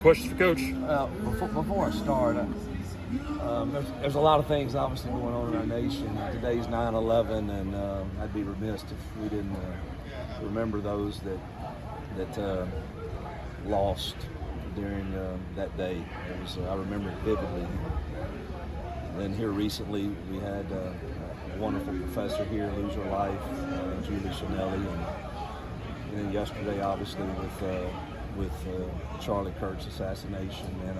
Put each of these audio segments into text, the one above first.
Questions for Coach? Before I start, there's a lot of things obviously going on in our nation. Today's 9/11, and I'd be remiss if we didn't remember those that lost during that day. I remember it vividly. Then here recently, we had a wonderful professor here lose her life, Julie Chanelli, and then yesterday, obviously, with Charlie Kirk's assassination, and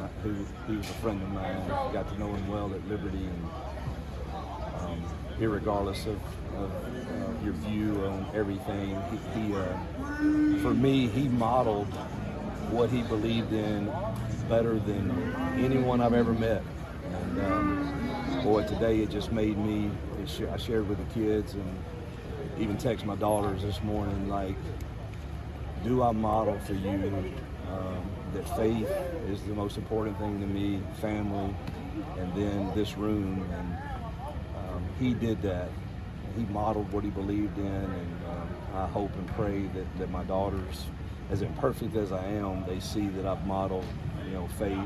he was a friend of mine. I got to know him well at Liberty, and irregardless of your view on everything, he for me, he modeled what he believed in better than anyone I've ever met. And boy, today it just made me, I shared with the kids and even text my daughters this morning, like, do I model for you that faith is the most important thing to me, family, and then this room? And he did that. He modeled what he believed in, and I hope and pray that my daughters, as imperfect as I am, they see that I've modeled, faith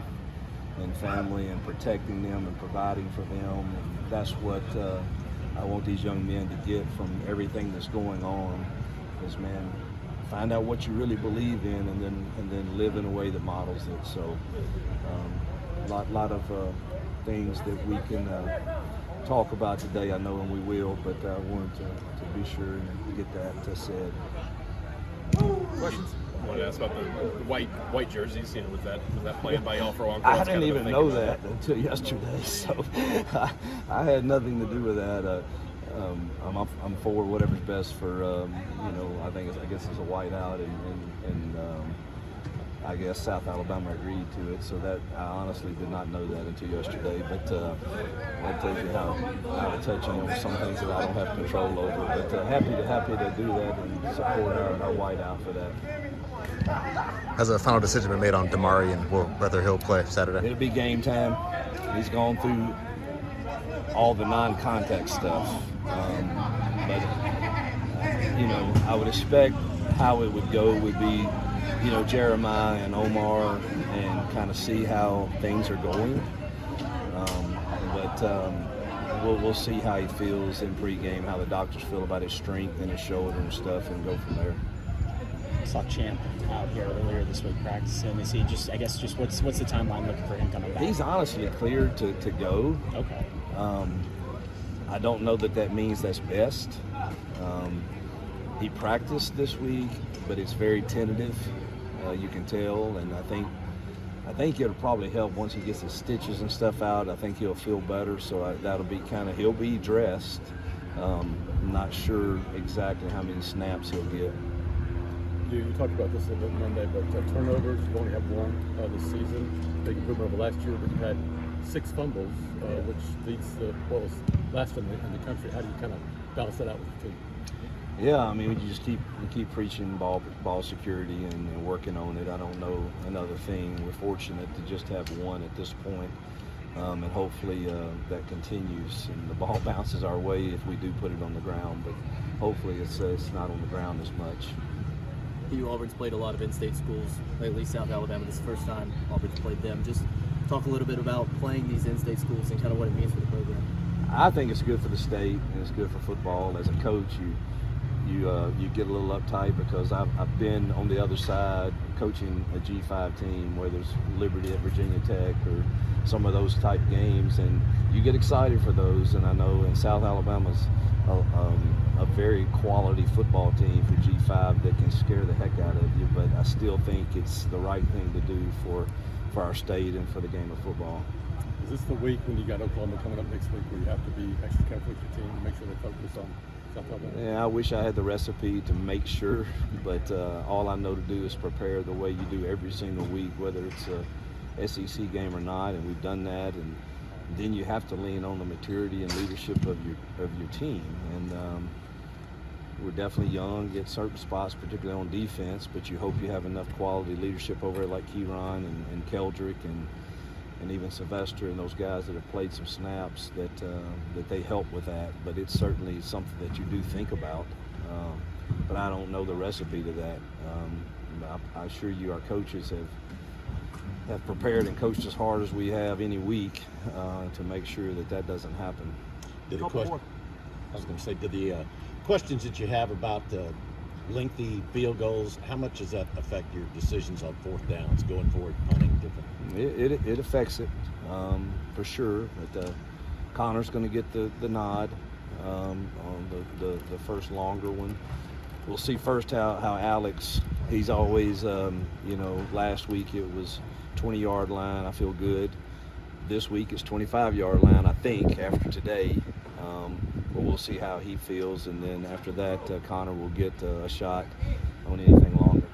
and family and protecting them and providing for them. And that's what I want these young men to get from everything that's going on is, man, find out what you really believe in, and then live in a way that models it. So lot of things that we can talk about today, I know, and we will, but I wanted to be sure and get that said. Questions? I wanted to ask about the white jerseys. Was that planned by y'all for a long time? I didn't even know that until yesterday, so I had nothing to do with that. I'm for whatever's best for I guess it's a whiteout, and I guess South Alabama agreed to it. So that I honestly did not know that until yesterday. But that tells you how out of touch I am with some things that I don't have control over. But happy to do that and support our whiteout for that. Has a final decision been made on Damari and whether he'll play Saturday? It'll be game time. He's gone through all the non-contact stuff. But I would expect how it would go would be, Jeremiah and Omar, and kind of see how things are going. We'll see how he feels in pregame, how the doctors feel about his strength and his shoulder and stuff, and go from there. I saw Champ out here earlier this week practicing. Is he what's the timeline looking for him coming back? He's honestly cleared to go. Okay. I don't know that means that's best. He practiced this week, but it's very tentative. You can tell, and I think it'll probably help once he gets his stitches and stuff out. I think he'll feel better, so that'll be he'll be dressed. I'm not sure exactly how many snaps he'll get. You talked about this a little bit Monday, but turnovers, you only have one this season. Big improvement over last year, but you had 6 fumbles, which leads to last in the country. How do you kind of balance that out with the team? Yeah, we just keep preaching ball security and working on it. I don't know another thing. We're fortunate to just have one at this point, and hopefully that continues and the ball bounces our way if we do put it on the ground. But hopefully it's not on the ground as much. Auburn's played a lot of in-state schools lately. South Alabama, this is the first time Auburn's played them. Just talk a little bit about playing these in-state schools and kind of what it means for the program. I think it's good for the state and it's good for football. As a coach, you get a little uptight because I've been on the other side coaching a G5 team, whether it's Liberty at Virginia Tech or some of those type games, and you get excited for those. And I know in South Alabama's a very quality football team for G5 that can scare the heck out of you, but I still think it's the right thing to do for our state and for the game of football. Is this the week when you got Oklahoma coming up next week where you have to be extra careful with your team to make sure they focus on South Alabama? Yeah, I wish I had the recipe to make sure, but all I know to do is prepare the way you do every single week, whether it's a SEC game or not, and we've done that. And then you have to lean on the maturity and leadership of your team. And we're definitely young at certain spots, particularly on defense, but you hope you have enough quality leadership over there like Kieran and Keldrick and even Sylvester and those guys that have played some snaps that they help with that. But it's certainly something that you do think about. But I don't know the recipe to that. I assure you our coaches have prepared and coached as hard as we have any week to make sure that that doesn't happen. I was going to say, did the questions that you have about lengthy field goals, how much does that affect your decisions on fourth downs, going forward, punting, different? It affects it for sure. But Connor's going to get the nod on the first longer one. We'll see first how Alex. He's always last week it was 20-yard line. I feel good. This week it's 25-yard line. I think after today. But we'll see how he feels, and then after that, Connor will get a shot on anything longer.